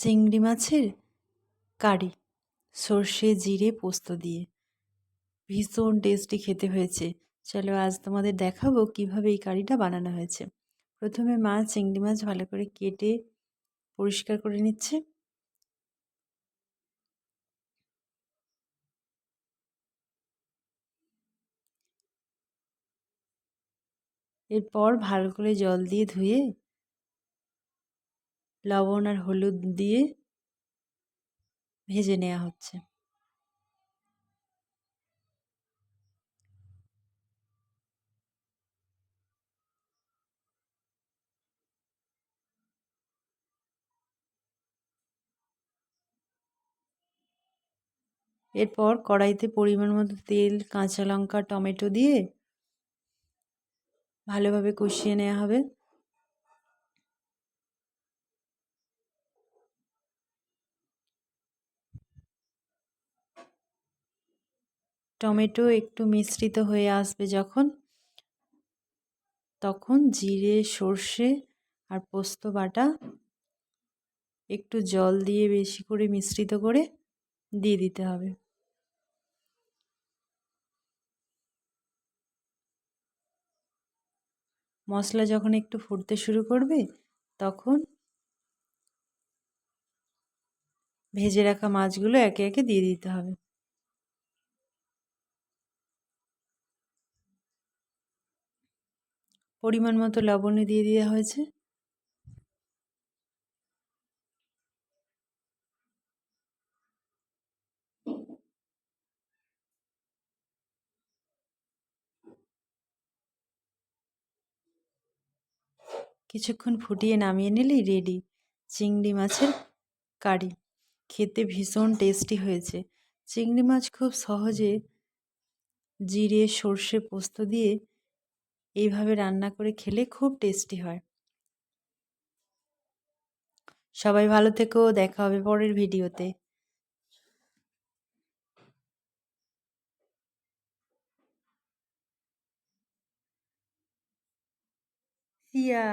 চিংড়ি মাছের কারি সর্ষে জিরে পোস্ত দিয়ে ভীষণ টেস্টি খেতে হয়েছে। চলো আজ তোমাদের দেখাবো কিভাবে এই কারিটা বানানো হয়েছে। প্রথমে মা চিংড়ি মাছ ভালো করে কেটে পরিষ্কার করে নিচ্ছে। এরপর ভালো করে জল দিয়ে ধুয়ে লবণ আর হলুদ দিয়ে ভেজে নেওয়া হচ্ছে। এরপর কড়াইতে পরিমাণ মতো তেল, কাঁচা লঙ্কা, টমেটো দিয়ে ভালোভাবে কষিয়ে নেওয়া হবে। টমেটো একটু মিশ্রিত হয়ে আসবে যখন, তখন জিরে, সর্ষে আর পোস্ত বাটা একটু জল দিয়ে বেশি করে মিশ্রিত করে দিয়ে দিতে হবে। মশলা যখন একটু ফুটতে শুরু করবে তখন ভেজে রাখা মাছগুলো একে একে দিয়ে দিতে হবে। পরিমাণ মতো লবণ দিয়ে দেওয়া হয়েছে। কিছুক্ষণ ফুটিয়ে নামিয়ে নিলেই রেডি চিংড়ি মাছের কারি। খেতে ভীষণ টেস্টি হয়েছে। চিংড়ি মাছ খুব সহজে জিরে, সর্ষে, পোস্ত দিয়ে এইভাবে রান্না করে খেলে খুব টেস্টি হয়। সবাই ভালো থেকো, দেখা হবে পরের ভিডিওতে। সিয়া।